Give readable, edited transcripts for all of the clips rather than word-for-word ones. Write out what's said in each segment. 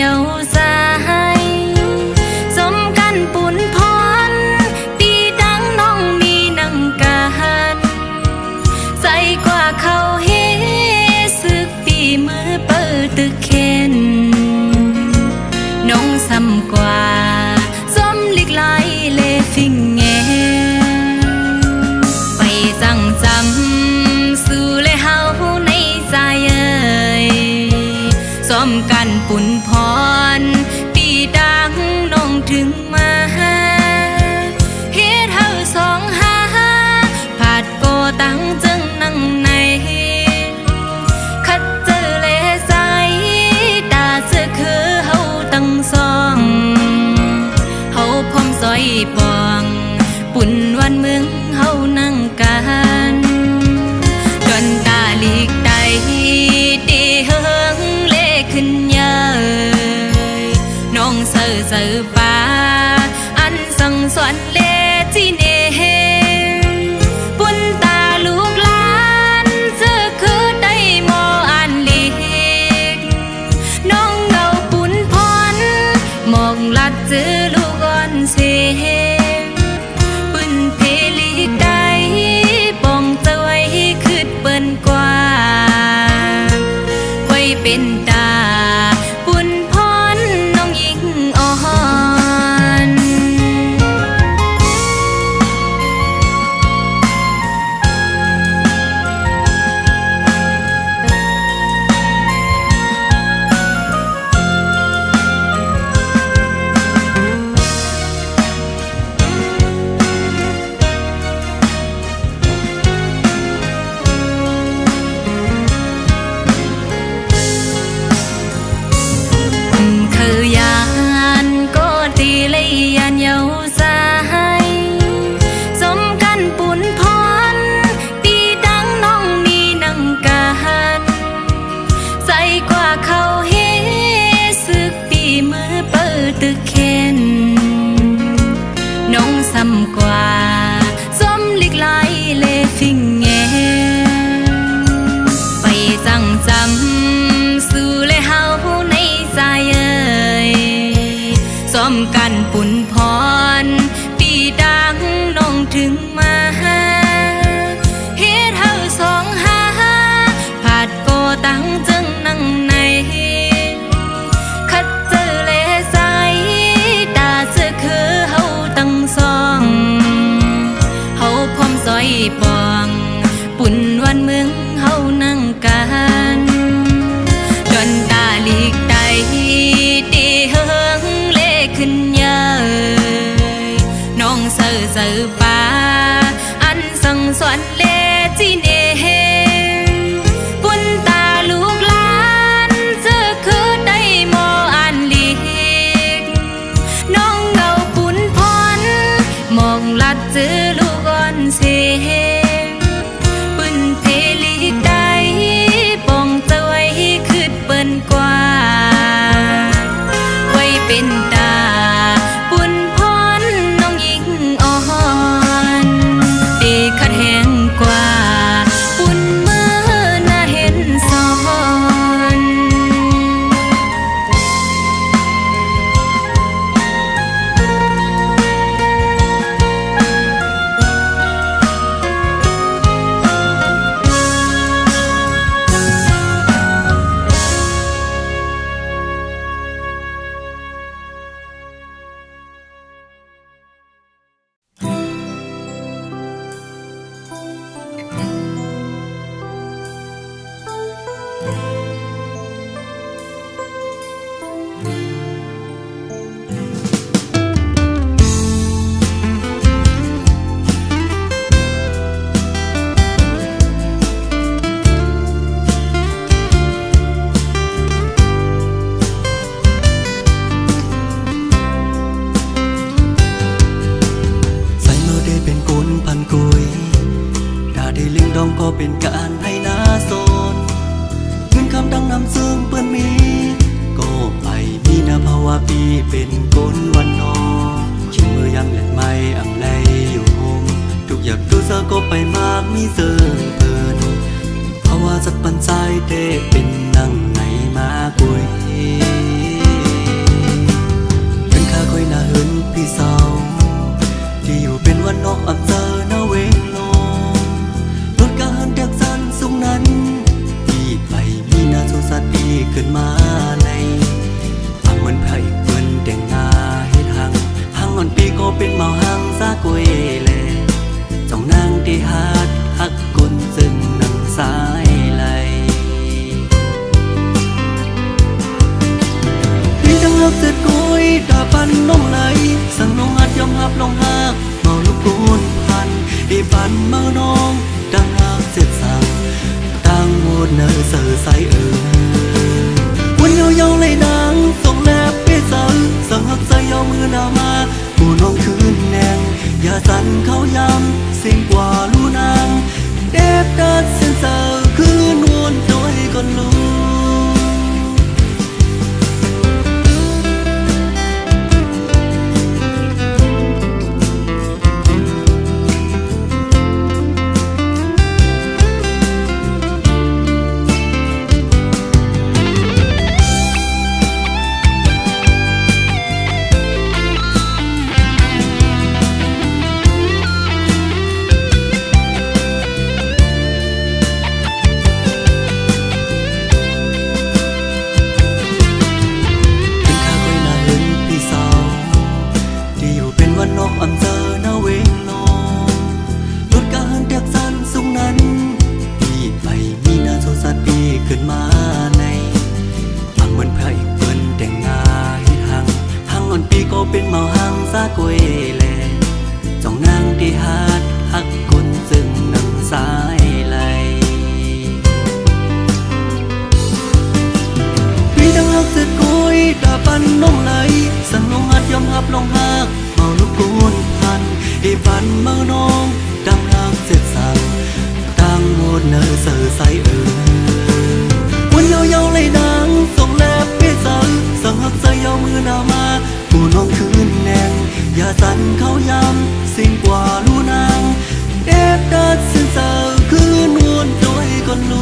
ยาวสายสมกันปุ่นพรปีดังน้องมีนังกันใส่กว่าเขาเฮสึกปีมือเปิดตึกเข็นน้องซ้ำกว่าสมลิกไหลเลฟิงเงไปสั่งจำสู่เลยเฮาในใจซ้อมกันปุ่นพรปีดังน้องถึงมาเฮ็ดเฮาสองหาผาดโกตั้งจึงนั่งในคัดเจอเลใจตาเสื้อคือเฮาตั้งสองเฮาพร้อมซอยปองปุ่นวันเมืองเฮานั่งกันจนตาลีกใดตีเฮิงเลขึ้นเยอะน้องเสือเสือป่าอันสั่งสอนเลจีเนปุ่นตาลูกหลานเสือคือได้มออันลีกน้องเงาปุ่นพรมองลัดเจอลูกอ่อนเสียปุ่นเพลีกใดปองเจอไว้คืดเปิ้นกว่าไว้เป็นตาปุ่นพรน้องยิ่งอ่อนคือยานก็ตีเลยยานเยาวสายสมกันปุ่นพรปีดังน้องมีนังกันใส่กว่าเขาเฮสึกปีมือเปิดตึกเข็นน้องซ้ำกว่าสมลิกไหลเลฟิงเงไปสั่งจำสู่เลยเฮาในใจซ้อมกันปุ่นพรปีดังน้องถึงมาเฮ็ดเฮาสองหาผาดโกตั้งจึงนั่งในคัดเจอเลใจตาเสื้อคือเฮาตั้งสองเฮาพร้อมซอยปองปุ่นวันเมืองเฮานั่งกันจนตาลีกใดตีเฮิงเลขึ้นเยอะน้องเสือเสือป่าอันสั่งสอนเลจีเนปุ่นตาลูกหลานเสื้อคือได้มออันลีกน้องเงาปุ่นพรมองลัดเจอลูกอ่อนเสียปุ่นเพลีกใดปองเจอไว้คืดเปิ้นกว่าไว้เป็นตาปุ่นพรน้องยิ่งอ่อนตีคัดแห้งกว่าปุ่นมือน่าเห็นสอนก็เป็นการให้หน้าโซนเงินคำดังนำซึ่งเปื้อนมีก็ไปมีนาภาวะปีเป็นคนวันนอชิมมือยังเล่นไม่อำไลอยู่หงทุกอยากดูเธอก็ไปมากมีเสื่อเพลินภาวะสัตว์ปันใจเตเป็นนั่งไหนมาคุย ฮักเสร็จกุยตาปันน้องไหลสั่งน้องหัดยอมหับลองหักเมาลูกกูนพันอีปันเมาน้องดังหักเสร็จสั่งตั้งหมดเนอเสือใสวันยาวๆเลยดังส่งแนบไปสั่งหักใส่ยาวมือหน้ามากูน้องคืนแนงอย่าสั่นเขาย้ำสิ่งกว่าลูนางเด็บดัดเส้นเสือคืนวนโดยก่อนลูวันนอกอำเภอนาเวงลองรถการเตียกสันสูงนั้นปีไปมีนาโซสัตปีขึ้นมาในฟังเหมือนพระเอกเปิ้นแต่งงานหังอ่อนปีก็เป็นเมาหังซากวยแลจ้องนางที่ฮัดฮักคนซึ่งน้ำสายไหลปีดังฮักเสร็จกุยตาปันน้องไหลสั่งน้องหัดยอมหับลองหักเมาลูกกูนพันอีปันเมาน้องดังหักเสร็จสั่งตั้งหมดเนอเสือใสวันยาวๆเลยดังส่งแลบไปสั่งหักใส่ยาวมือหน้ามากูน้องคืนแนงอย่าสั่นเขาย้ำสิ่งกว่าลูนางเด็บดัดเส้นเสือคืนวนโดยก่อนลู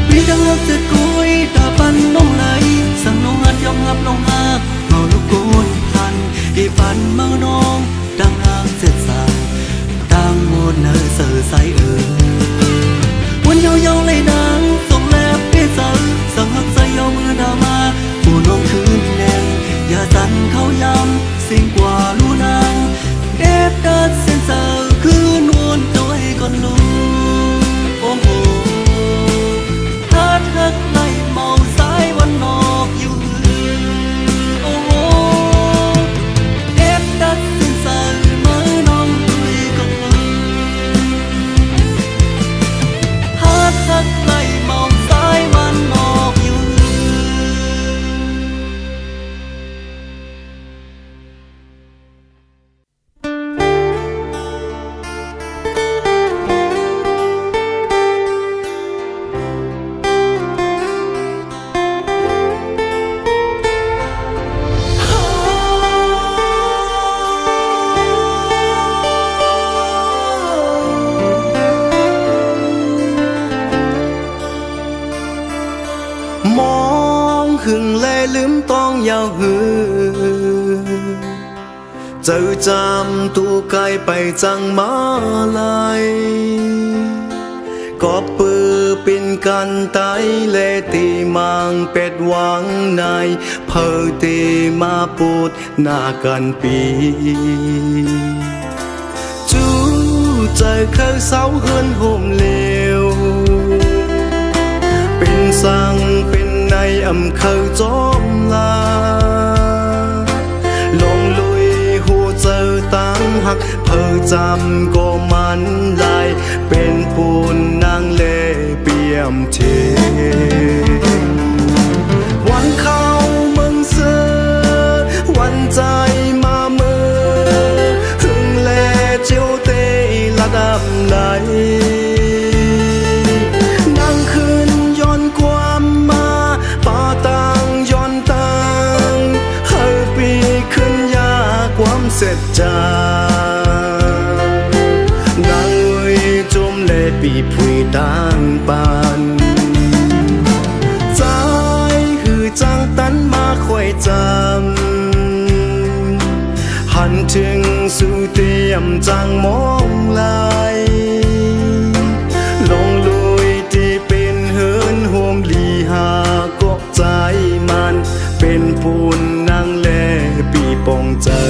ปีดังฮักเสร็จกุยตาปันน้องไหลสั่งน้องหัดยอมหับลองหักเมาลูกกูนพันอีปันเมาน้องดังหักเสร็จสั่งตั้งหมดเนอเสือใสวันยาวๆเลยดังส่งแลบไปสั่งหักใส่ยาวมือหน้ามากูน้องคืนแนงอย่าสั่นเขาย้ำสิ่งกว่าลูนางเด็บดัดเส้นเสือคืนวนโดยก่อนลูโอ้โหฮักไล่เมาสายวันนอกอยู่โอ้โหเด็บดัดสิ้นสายมือน้องด้วยกันฮักไล่เมาสายวันนอกอยู่ หึงแลลืมต้องยาวหือเจ้าจำตูไกลไปจังมาลายก็ปือเป็นกันไตเลตีมังเป็ดหวังในเพอตีมาปูดหน้ากันปีจูใจเคยเศร้าเฮือนห่มเลวเป็นสั่งเป็นในอำเคยจอมลาลงลุยหูเจอตั้งหักเพอจำก็มันลายเป็นปูนนางเล่เปี่ยมเทวันเข้าเมืองเสือวันใจมาเมื่อหึงแลเจียวเตละดำไหลนั่งคืนย้อนความมาป่าต่างย้อนต่างเฮาปีขึ้นยาความเสร็จจานางเอ้ยจมเล่ปีผุยต่างปานใจหือจังตันมาคอยจำหันถึงสู่เตรียมจังมองลายลงลุยที่เป็นเหินโฮมลีหากอกใจมันเป็นปูนนางแลปีปองเจอ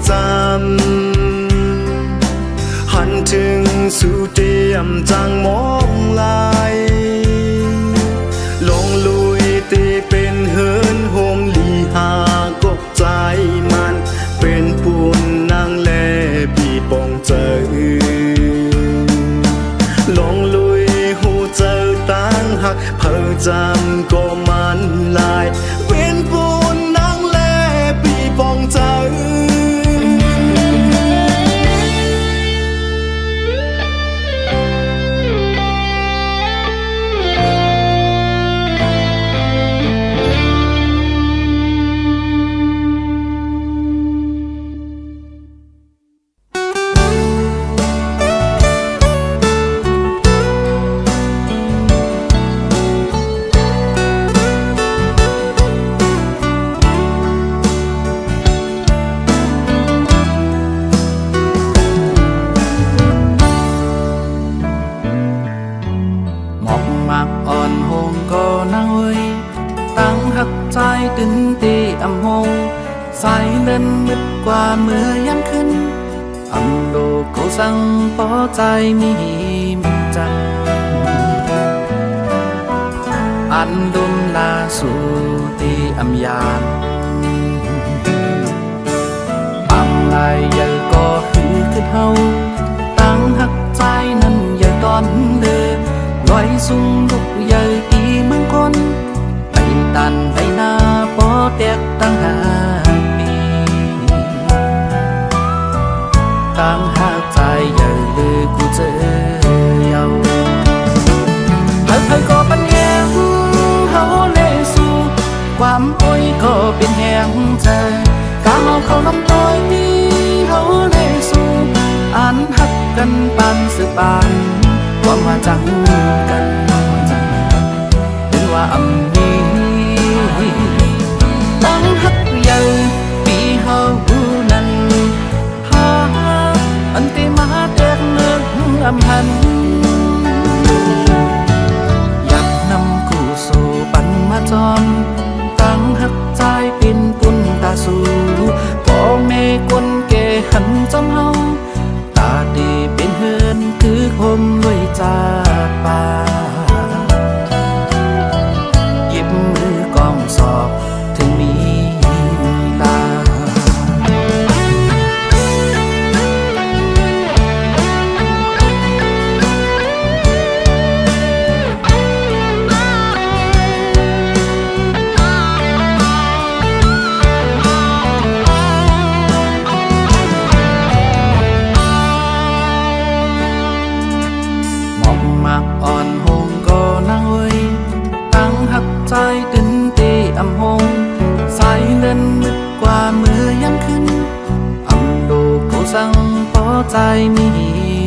จำหันถึงสู่เตรียมจังมองลายลงลุยตีเป็นเฮินโฮมลีหากบใจมันเป็นปูนนางแลปีปองเจอลงลุยหูเจอตั้งหักเพิ่จำก็มันลายเป็นปูนนางแลปีปองเจอตื่นตีอำโฮสายเล่นมืดกว่าเมื่อยังขึ้นอำโดเขาสั่งปอใจมีมิจันอันดุมลาสู่ตีอำยานอำลายใหญ่ก็หือขึ้นเฮาตั้งหักใจนั้นใหญ่ตอนเดินลอยสูงลุกใหญ่ตีเมืองคนไปตันไปหน้าปอแตกตั้งหาปีตั้งหากใจใหญ่เลยกูเจอเยาใครก็เป็นแหงเฮาเลสู่ความโอยก็เป็นแหงใจกาเขาลำต้อยนี้เฮาเลสู่อ่านหักกันปานสืบปานความว่าจังกันเป็นว่าอำนี้ตั้งหักใหญ่ปีเฮานั้นหาอันที่มาแตกเนื้ออำหันอยากนำคู่สู่ปันมาจอมตั้งหักใจเป็นปุ่นตาสู่พ่อแม่คนแก่หันจำเฮาตาดีเป็นเฮือนคือคมด้วยจาป่าหยิบมือกองสอบถึงมีลาอ่อนหงก็นั่งเว้ยตั้งหักใจตื่นตีอำหงสายเล่นมืดกว่าเมื่อยามขึ้นอำโดเขาสั่งปอใจมี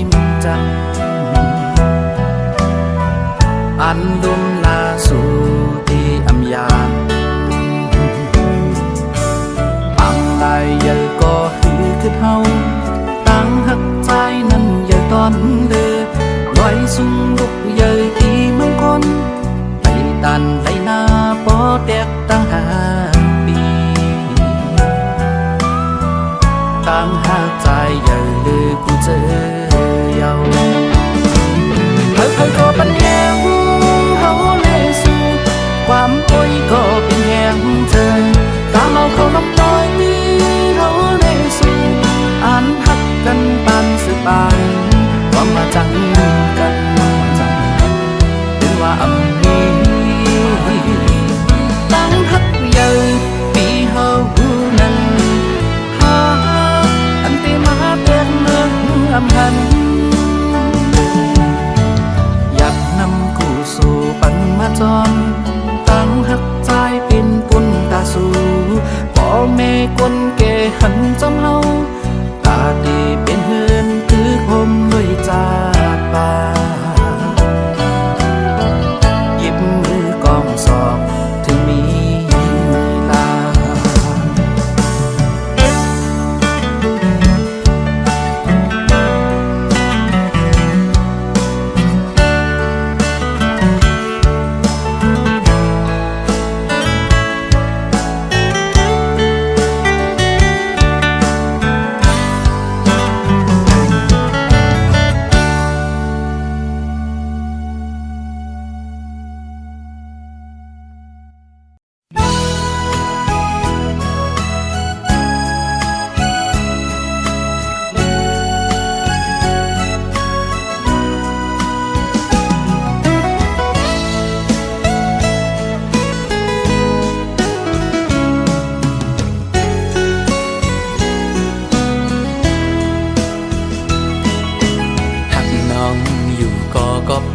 มิจังอันดุมลาสู่ที่อำยานปังลายใหญ่ก็หือขึ้นเฮาตั้งหักใจนั้นใหญ่ตอนเดินลอยสูงลุกใหญ่ตีเมืองคนไปตันไปหน้าปอแตกตั้งหาปีตั้งหาใจใหญ่เลยกูเจอเยาใครก็เป็นแหงเฮาเลสู่ความโอยก็เป็นแหงเธอตามเอาเขาลำต้อยนี้เฮาเลสู่อ่านหักกันปานสืบปานความมาจังกันเป็นว่าอำนี้ตั้งหักใหญ่ปีเฮานั้นหาอันที่มาแตกเนื้ออำหันอยากนำคู่สู่ปันมาจอมตั้งหักใจเป็นปุ่นตาสู่พ่อแม่คนแก่หันจำเฮาตาดีเป็นเฮือนคือคมด้วยจาป่าหยิบมือกองสอบถึงมีลา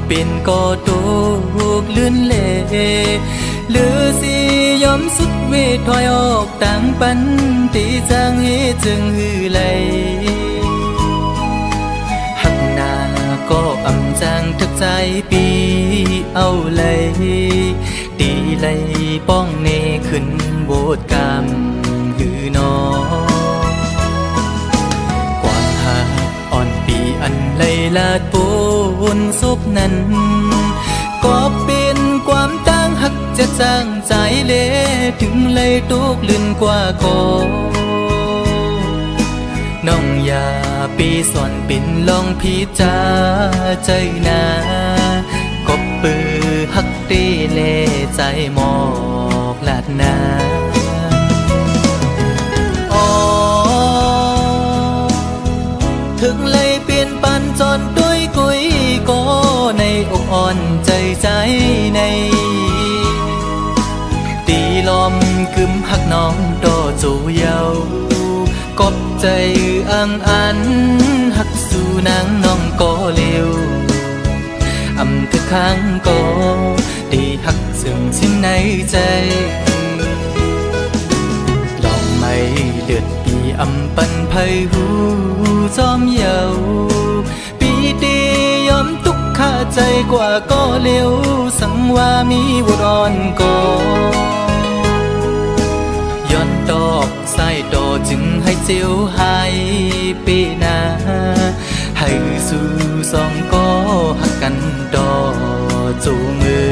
เป็นก็ตกลื่นเล่หรือสิยอมสุดเวทถอยออกต่างปันตีจางเฮจึงหือไหลหักหน้าก็อำจางทักใจปีเอาเลยตีเลยป้องเนขึ้นโบดกามหือนอความหักอ่อนปีอันเลยลาดปนศพนั้นก็เป็นความตั้งหักจะจางใจเละถึงเลยตกลื่นกว่าก่อน้องอย่าปีสอนปิ่นลองพิจาใจนากบปือหักตีเล่ใจหมอกลาดนาถึงเลยเปลี่ยนปันจนด้วยกุยก็ในอกอ่อนใจใจในตีลมกึมหักน้องโตจูเยากบใจอังอันหักสู่นางน้องก็เร็วอำทุกครั้งก็ได้หักซึ่งสิ้นในใจลองไม่เลือดปีอำปันไพหูจอมเยาปีตียอมทุกข้าใจกว่าก็เร็วสังว่ามีวรอนก็ย้อนดอกสายดอจึงให้เจียวหายปีนาให้สู่สองก็หักกันดอจูมือ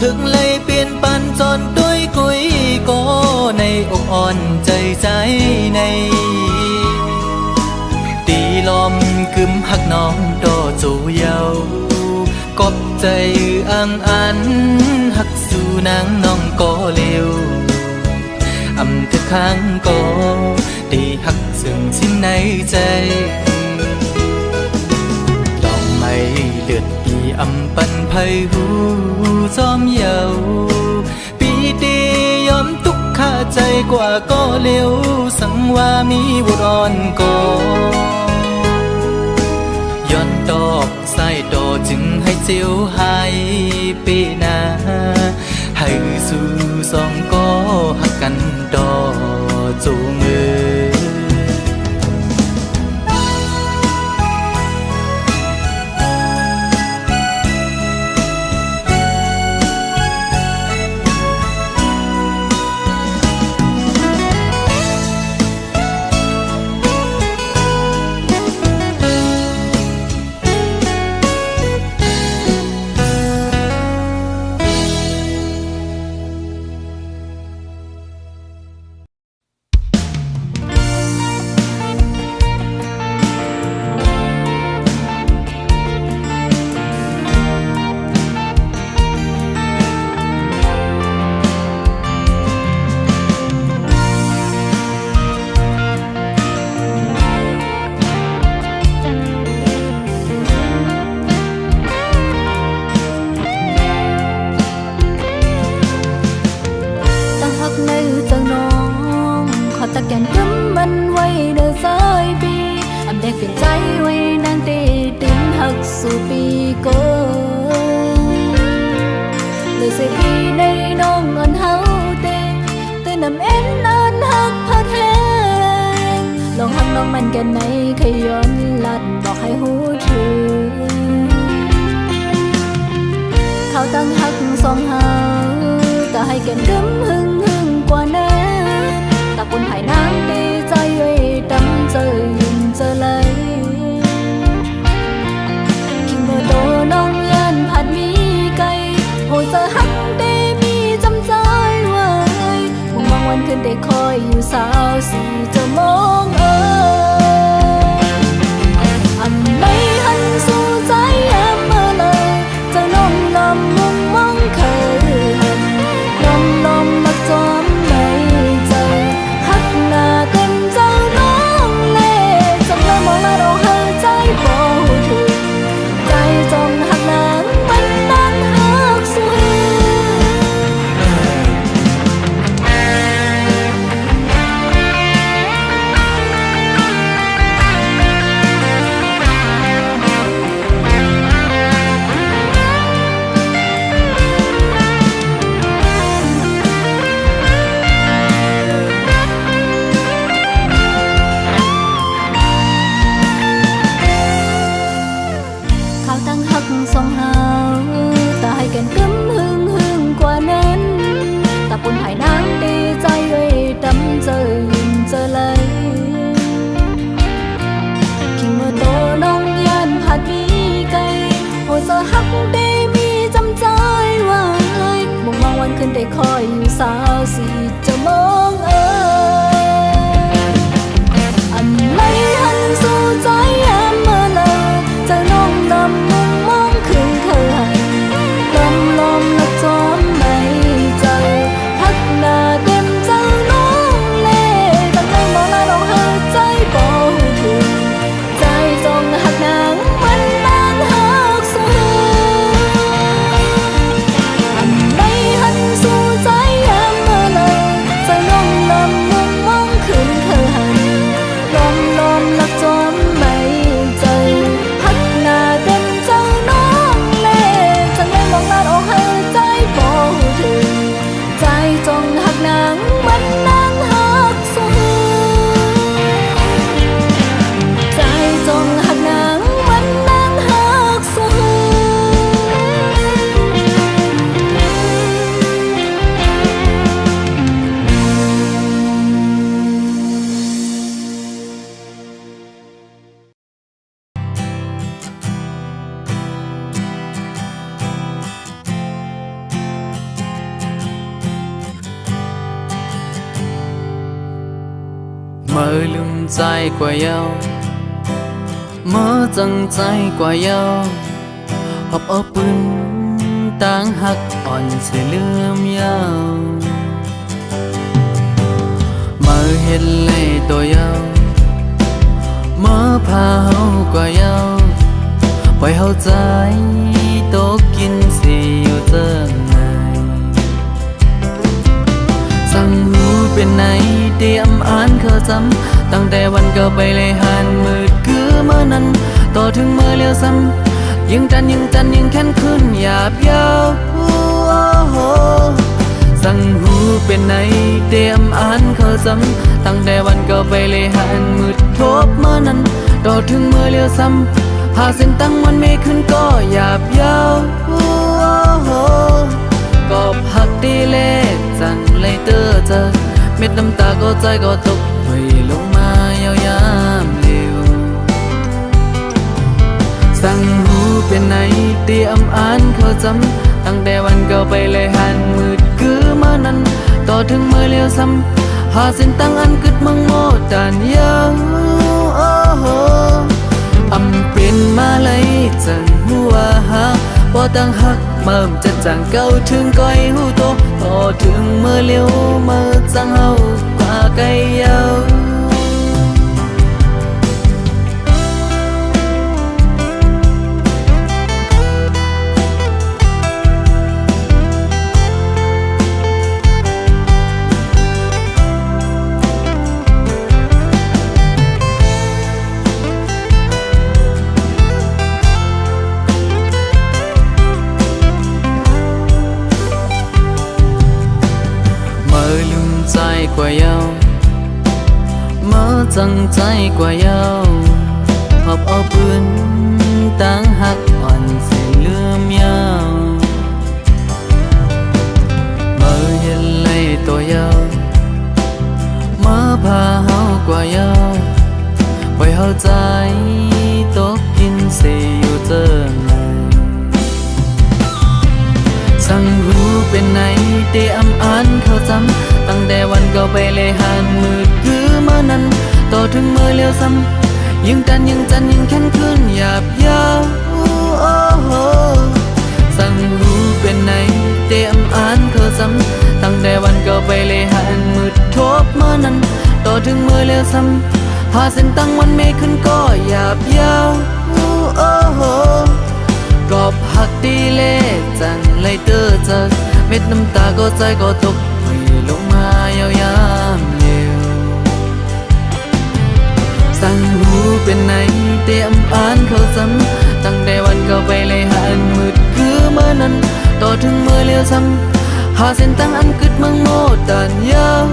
ถึงเลยเปลี่ยนปันจนด้วยกุยก็ในอกอ่อนใจใจในตีลมกึมหักน้องโตจูเยากบใจอังอันหักสู่นางน้องก็เร็วอำทุกครั้งก็ได้หักซึ่งสิ้นในใจดอกไม้เลือดปีอำปันไพหูจอมเยาปีตียอมทุกข้าใจกว่าก็เร็วสังว่ามีวรอนก็ย้อนดอกสายดอจึงให้เจียวหายปีนาให้สู่สองก็หักกันดอจูมือตะแกนกำมันไว้เดินสายปีอำแดกเปลี่ยนใจไว้นางตีติงหักสู่ปีก็เลยเสียทีในน้องเงินเฮาเตตื่นนำเอ็นอันหักพัดแหงลองหักน้องมันกันไหนขย้อนลัดบอกให้หูถึงเขาตั้งหักสองเฮาแต่ให้แก่นกำหึงกว่านั้นตะกุนไผ่นางดีใจไว้ตั้งเจอยินเจอเลยคิงเบอร์โตน้องยันผัดมีไก่โหเจอหักได้มีจำใจไว้มองวันคืนได้คอยอยู่สาวสีจะมองอันไหนหันสู่ใจแอมเมื่อเลยจะน้องลำมุงมอง ลืมใจกว่าเยาเมื่อจังใจกว่าเยาหอบเอาปืนต่างหักอ่อนเสียลืมเยาเมื่อเห็นเลยตัวเยาเมื่อพาเฮากว่าเยาปล่อยเฮาใจตกกินสิอยู่เติงไหนสั่งหูเป็นไหนเตรียมอ่านเขาจำตั้งแต่วันเก่าไปเลยหันมืดคือเมื่อนั้นต่อถึงเมื่อเลี้ยวซ้ำยิ่งจันยิ่งแค้นขึ้นหยาบยาวสั่งหูเป็นไหนเตรียมอ่านเขาจำตั้งแต่วันเก่าไปเลยหันมืดทบเมื่อนั้นต่อถึงเมื่อเลี้ยวซ้ำหาเส้นตั้งมันไม่ขึ้นก็หยาบยาวก็พักดีเลขจังเลยเตอเจอเม็ดน้ำตาก็ใจก็ตกไหลลงมายาวยามเร็วสั่งหูเป็นไหนเตรียมอ่านเขาจำตั้งแต่วันเก่าไปเลยหันมืดคือเมื่อนั้นต่อถึงเมื่อเลี้ยวซ้ำหาเส้นตั้งอันกึดมังโมดานยาวอำเป็นมาเลยจังหัวหักบ่ตั้งหักเมิ่มจะจังเก่าถึงก้อยหูโตพอถึงเมื่อเลี้ยวเมื่อจังเฮากว่าไกลยาวใจกว่าเยาเมื่อจังใจกว่าเยาหอบเอาปืนตั้งหักอ่อนเสียลืมเยาเมื่อเห็นเลยตัวเยาเมื่อพาเฮากว่าเยาปล่อยเฮาใจตกกินเสียอยู่เติงไหนสั่งรู้เป็นไหนเตรียมอ่านเขาจำตั้งแต่วันเก่าไปเลยหันมืดคือเมื่อนั้นต่อถึงเมื่อเลี้ยวซ้ำยิ่งจันยิ่งแค้นขึ้นหยาบยาวสั่งรู้เป็นไหนเตรียมอ่านเขาจำตั้งแต่วันเก่าไปเลยหันมืดทบเมื่อนั้นต่อถึงเมื่อเลี้ยวซ้ำหาเส้นตั้งมันไม่ขึ้นก็หยาบยาวก็พักดีเลขจังเลยเตอเจอเม็ดน้ำตาก็ใจก็ตกไหลลงมายาวยามเร็วสั่งหูเป็นไหนเตรียมอ่านเขาจำตั้งแต่วันเก่าไปเลยหันมืดคือเมื่อนั้นต่อถึงเมื่อเลี้ยวซ้ำหาเส้นตั้งอันกึดมังโมดานยาว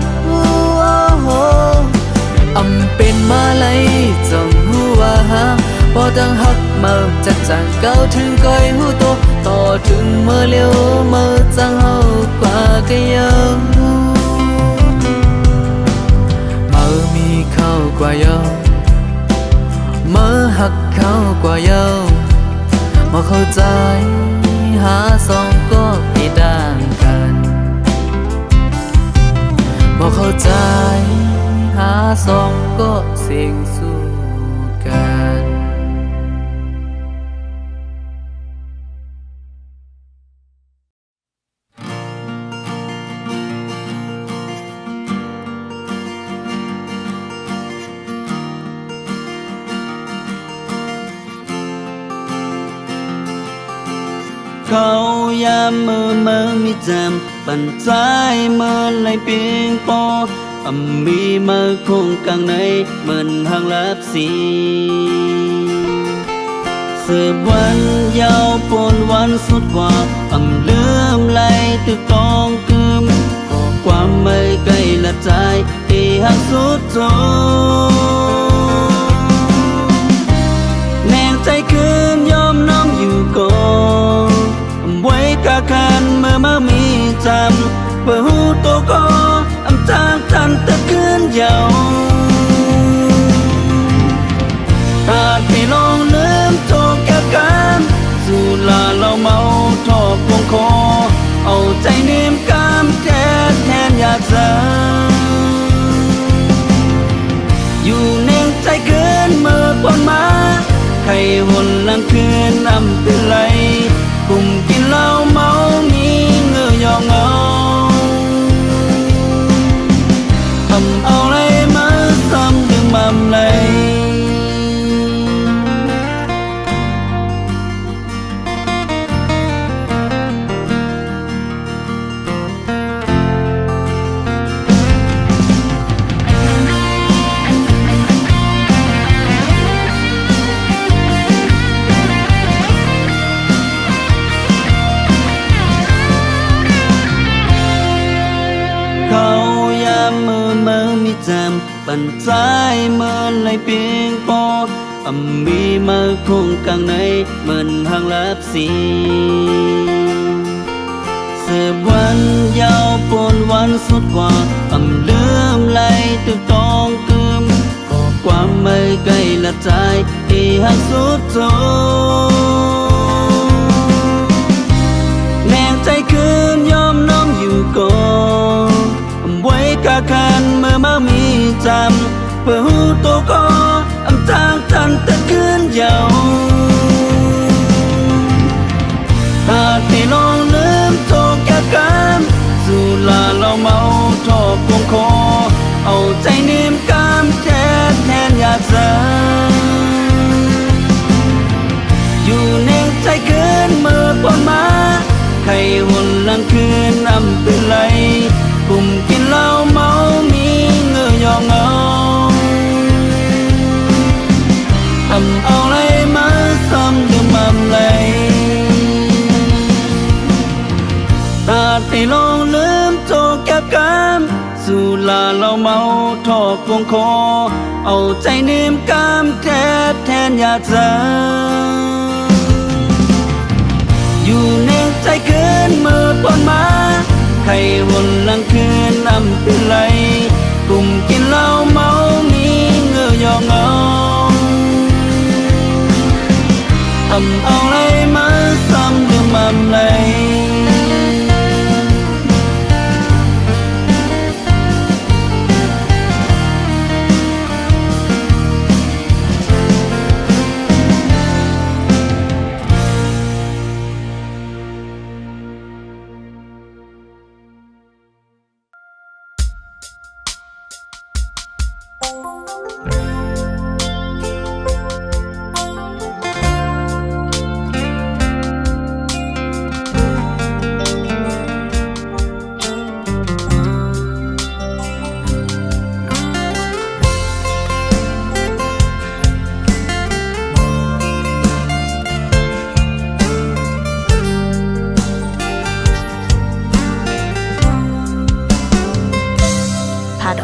อำเป็นมาเลยจังหูว่าหาพอตั้งหักเมื่อจัดจางเก่าถึงก้อยหูโตต่อถึงเมื่อเลี้ยวเมื่อจังเฮากว่าก็ยังเมื่อมีเข้ากว่าเยาเมื่อหักเข้ากว่าเยาเมื่อเข้าใจหาสองก็ไม่ต่างกันเมื่อเข้าใจหาสองก็เสี่ยงสู้กัน เขายามมือมีจำปั่นใจมือไหลเปียงปอมีมือคงกลางในเหมือนทางลับสีสืบวันยาวปนวันสุดกว่าลืมไหลตึกตองคืมก็ความไม่ไกลละใจที่หักสุดโจแนงใจคืนยอมน้อมอยู่ก่อนไว้กะคันเมื่อมามีจำเพื่อหูตัวก็จากทันตะคืนยาวอาจไม่ลองลืมโทษแก่กันสู่ลาเราเมาทอบวงคอเอาใจนิ่มกามแทนอยากจะ รวนหลังคืนอำเป็นไรกลุ่มกินเหล้าเมามีเงือยองเอาทำเอาไรมาซ้ำยังมั่มไหลเขายามมือมีจำปั่นใจเมื่อไหลเพียงพอมีมาคงกลางในเหมือนทางลับสีเสืบวันยาวปนวันสุดกว่าเลื่อมไหลตึกตองกึมก็ความไม่ไกลละใจที่หักสุดโจแรงใจคืนยอมน้อมอยู่ก่อนไว้กาคันเมื่อมามีจำเพื่อหูตัวก็ทางทันตะคืนยาวหากที่ลองลืมโทษแก่กันสู่ลาเราเมาทอบคงคอเอาใจนิ่มกามแทนอยากจะอยู่ในใจคืนเมื่อปนมาใครวนหลังคืนอำเป็นไรกลุ่มกินเหล้าเมามีเงือยองเอาทำเอาไรมาซ้ำยังมั่มไหลตาที่ลองลืมโจแก็บกันสู่ลาเราเมาทอบวงคอเอาใจนิ่มกามแทนอยากจะอยู่ในใจคืนเมื่อปนมาใครวนหลังคืนอำเป็นไรกลุ่มกินเหล้าเมามีเงือยองเอาทำเอาไรมาซ้ำยังมั่มไหล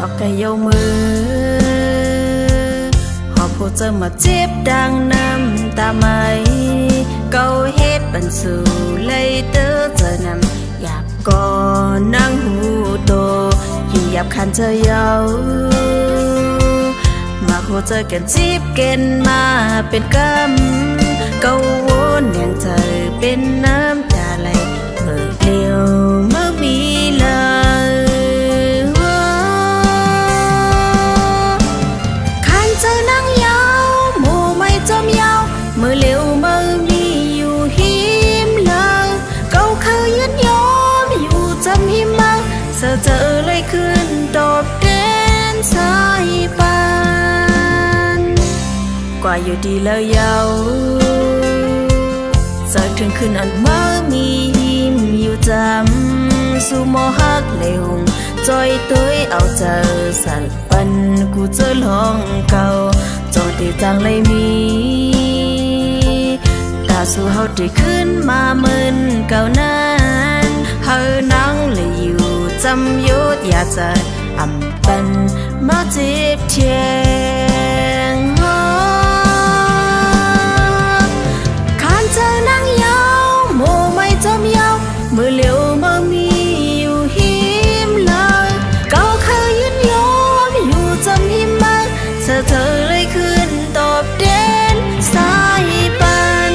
ดอกกะเยามือหอบผู้เจอมาเจ็บดังน้ำตาไหมเกาเฮ็ดบันสู่เลยเตอเจอนำหยาบก่อนนั่งหูโตยิ่งหยาบคันเจอเยามาโคเจอกันจีบเกณฑ์มาเป็นกำเกาวนอย่างเธอเป็นน้ำตาไหลเมื่อเดียวเมื่อมีเลยมือเร็วมือมีอยู่หิมเลาเก่าเคยยันยอมอยู่จำหิมมาเสือเจอเลยขึ้นตอบแทนสายปานกว่าอยู่ดีแล้วเยาเสือถึงขึ้นอันมือมีหิมอยู่จำสู่โมหักเลยหงจอยตัวเอาเจอสักปันกูเจอลองเก่าจอดีจังเลยมีสู่เฮาได้ขึ้นมาเหมือนเก่านั้นเฮานั่งเลยอยู่จำยุดอยากจะอำเป็นมาเจ็บเทียงคันเจอนั่งยาวโมไม่จมยาวมือเร็วมือมีอยู่หิมเลยเก่าเคยยืนยอมอยู่จำหิมมาเธอเลยขึ้นตอบแทนสายปัน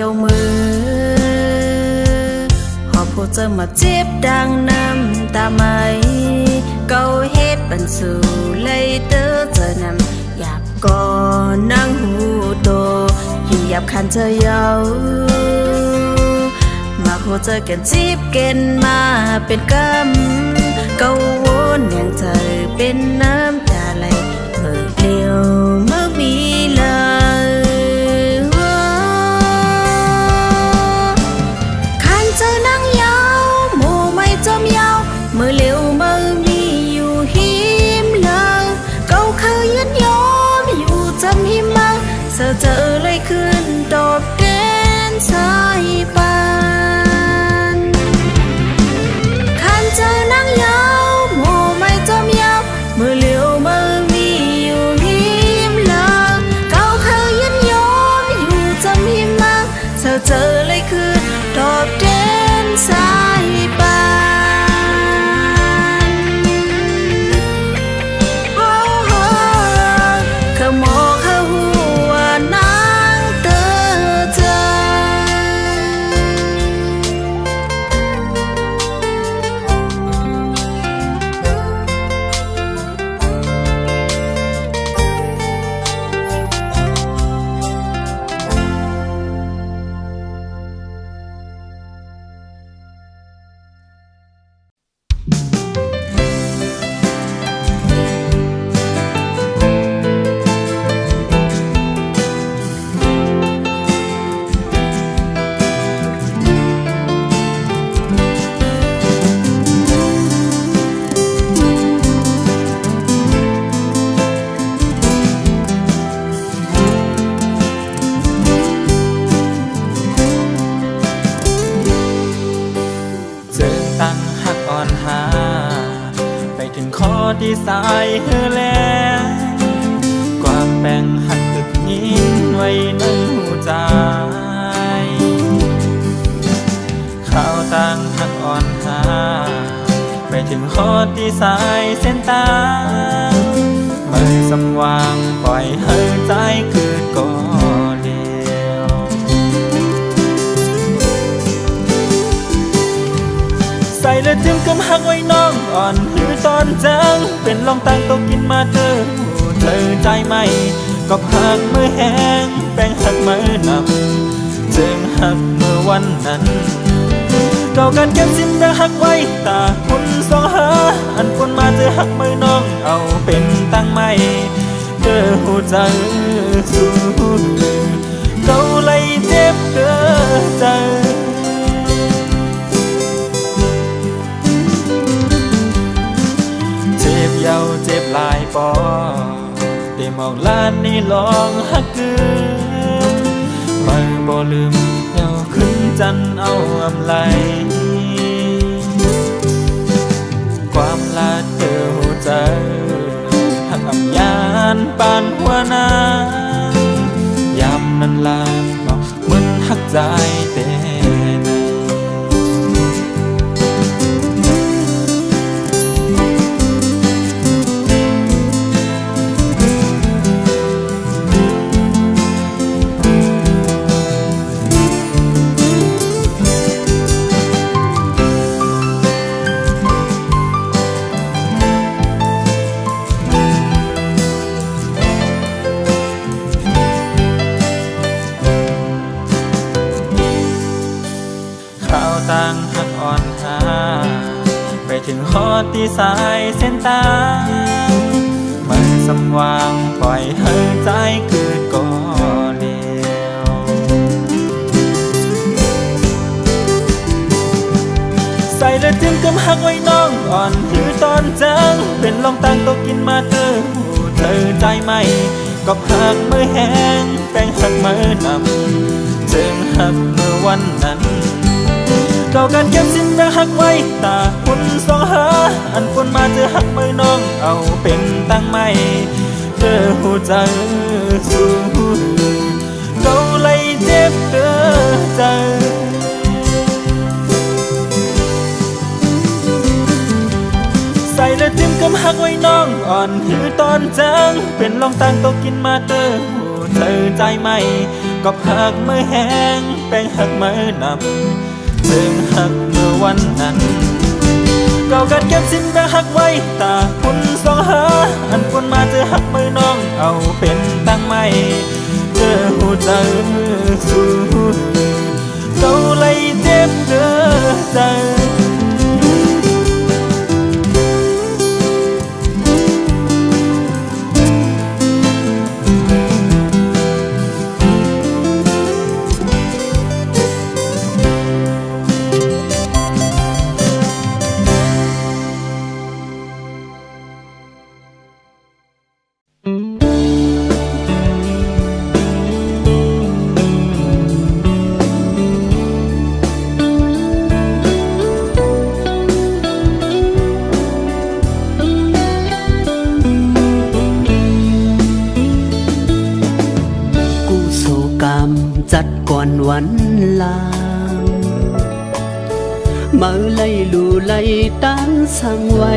ยวมือหอบผู้เจอมาเจ็บดังน้ำตาไหมเกาเฮ็ดบันสู่เลยเตอเจอนำหยาบก่อนนั่งหูโตหยาบคันเธอเยามาโคเจอกันจีบเกนมาเป็นกำเกาวนอย่างเธอเป็นน้ำตาไหลเมื่อเดียวเมื่อมีเลยคันเจอนั่งยาวหมู่ไม่จมยาวเมื่อเร็วเมื่อมีอยู่หิมเลยเกาเคยยืนยอมอยู่จำหิมมาเจอเลยขึ้นตอบแทนสายปานคันเจอนั่งยาวหมู่ไม่จมยาวเมื่อเร็วเมื่อมีอยู่หิมเลยเกาเคยยืนยอมอยู่จำหิมมาเจอเลยขึ้นตอบแทนสายปานเขามองเขาหัวนางเตอเจอ ที่สายเฮือแล้วความแบ่งหักตึกยินไว้ในหัวใจข่าวต่างหักอ่อนหาไปถึงคอที่สายเส้นตางไม่สำว่างปล่อยให้ใจเกิดก่อเดียวใส่และจึงกำหักไว้น้องอ่อนหือตอนจังเป็นลองตั้งตกกินมาเธอใจไหมก็หักมือแห้งแป้งหักมือนำจึงหักเมื่อวันนั้นเก่ากันเก็บสิ้นแต่หักไว้ตาคุณสองหาอันคนมาเจอหักมือน้องเอาเป็นตั้งไม่เจอหัวใจสู้เก่าเลยเจ็บเด้อใจเยาเจ็บหลายปอได้มองลานนี่ลองหักเกินไม่บ่ลืมเยาขึ้นจันเอาอำไลความลาดเธอหัวใจหักอำยานปานหัวนายามนั้นลาเนาะเหมือนหักใจแต่ต่างหักอ่อนหาไปถึงคอที่สายเส้นตางไม่สำว่างปล่อยให้ใจเกิดก่อเดียวใส่และจึงกำหักไว้น้องอ่อนหือตอนจังเป็นลองตั้งตกกินมาเธอใจไหมก็หักมือแห้งแป้งหักมือนำจึงหักเมื่อวันนั้นเก่ากันเก็บสิ้นแต่หักไว้ตาคุณสองหาอันคนมาเจอหักมือน้องเอาเป็นตั้งไม่เจอหัวใจสู้เก่าเลยเจ็บเด้อใจใส่และจิ้มกำหักไว้น้องอ่อนหือตอนจังเป็นลองตั้งตกกินมาเจอใจไหม ก็หักมือแห้งแป้งหักมือนำซึ่งหักเมื่อวันนั้นเก่ากันเก็บสิ้นแป้งหักไว้ตาคุณสองหาอันปนมาเจอหักมือน้องเอาเป็นตั้งไม่เจอหูใจสู้เก่าเลยเจ็บเด้อใจจัดก่อนวันลามาไล่ลูไล่ตั้งสั่งไว้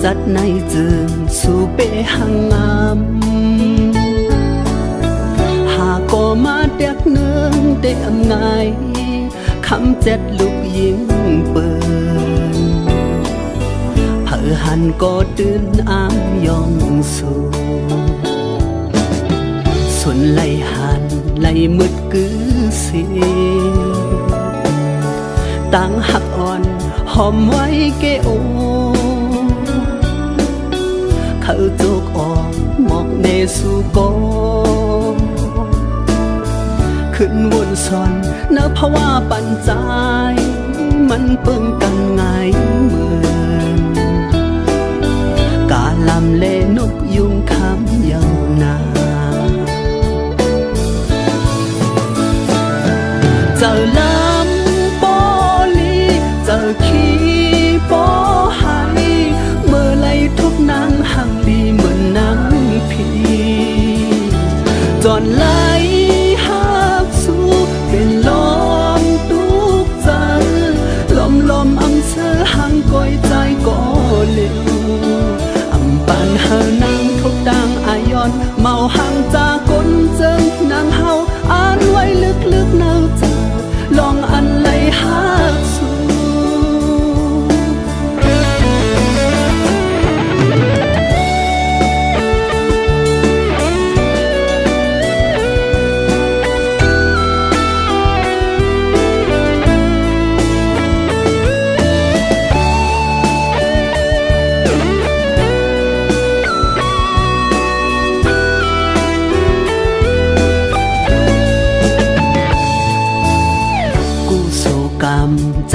จัดในจึงสู่เปหังงามหากก็มาเด็กเนืองเตะอำงายคำเจ็ดลูกยิงเปินเผอหันก็ตื่นอามยองสู่ส่วนไหลหันไหลมืดกือสิตั้งหักอ่อนหอมไว้เกโอเขาโจกออกหมอกเนสู่กอขึ้นวนซอนเนื้อเพราะว่าปันใจมันเปิงกันไงเหมือนกาลำเลนกยุงคำยาวนานเจอลำปอลีเจอขี้ปอหายเมื่อไรทุกนางหังลีเหมือนนางผีจอนไหลหักสู้เป็นลมตุกใจลมอำเสอหังก้อยใจก็เร็วอำปันเฮอนางทุกดังอายอนเมาหังจากก้นเจิงนางเฮาอ่านไว้ลึกๆเนาใจลองอันไหลหักสู้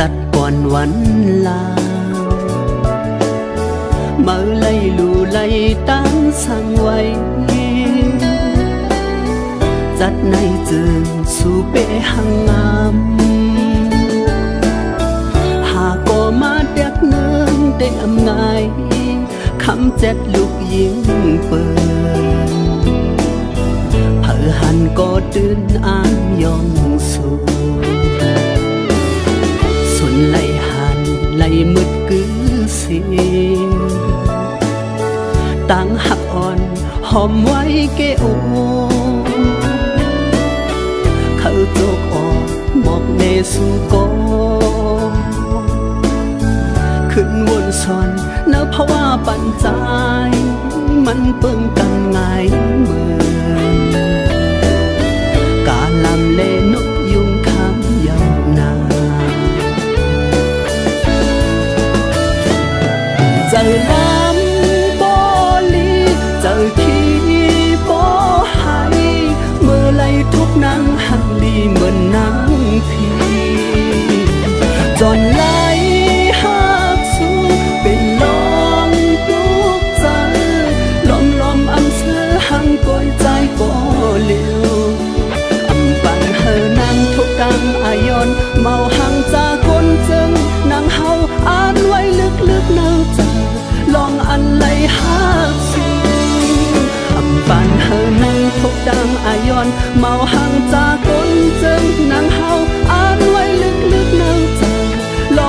จัดก่อนวันลามาไล่ลูไล่ตั้งสั่งไว้จัดในจึงสู่เปหังงามหากก็มาเด็กเนืองได้อำงายคำเจ็ดลูกยิงเปินเผอหันก็ตื่นอามยองสู่ไหลหันไหลมืดกือสิตั้งหักอ่อนหอมไว้เกโอเขาโจกออกหมอกเนสู่กอขึ้นวนซอนเนื้อเพราะว่าปันใจมันเปิงกันไงเหมือนกาลำเลนกยุงคำยาวนานเจอลำปอลีเจอขี้ปอหายเมื่อไรทุกนางหักลีเหมือนนางผีจอนไหลหักสู้เป็นลมทุกใจลมอำเสอหังก้อยใจก็เร็วอำปันเฮอนางทุกดังอายอนเมาหังจากก้นเจิงนางเฮาอ่านไว้ลึกๆเนาใจลองอันไหลหักสู้อำปันเฮอนางทุกดังอายอนเมาหังจากก้นเจิงนางเฮาอ่านไว้ลึกๆเนาใจล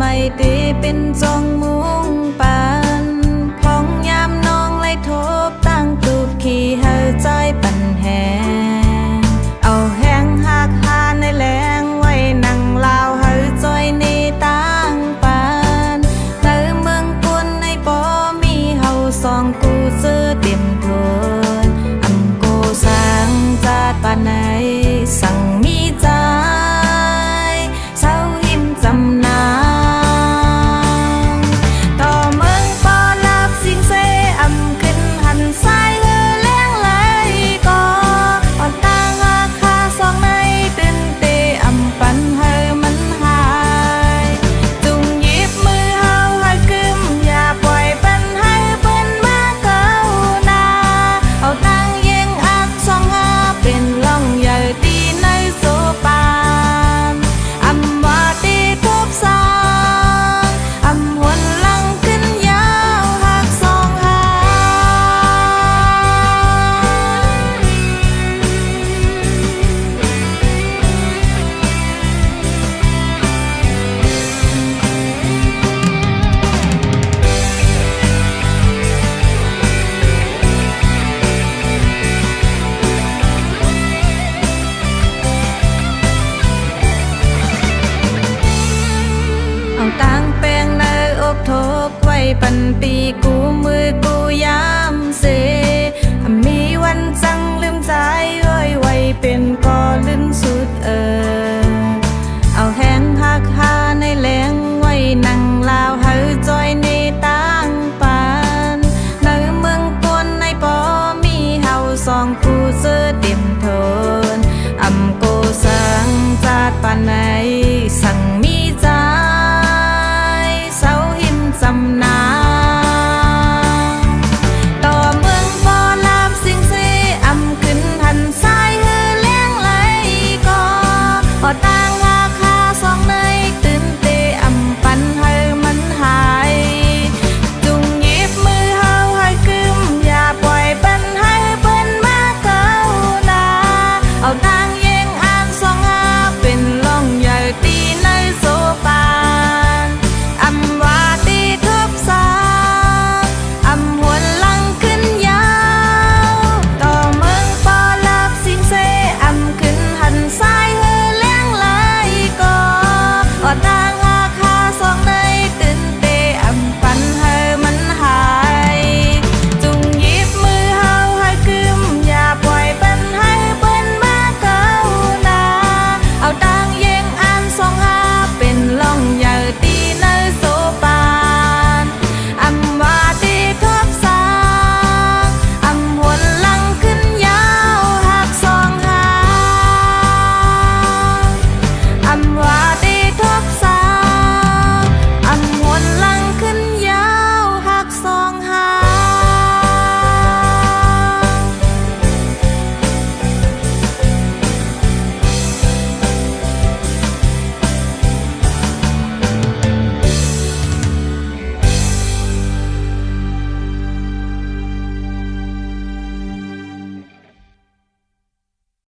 ไม่ตีเป็นจองหมู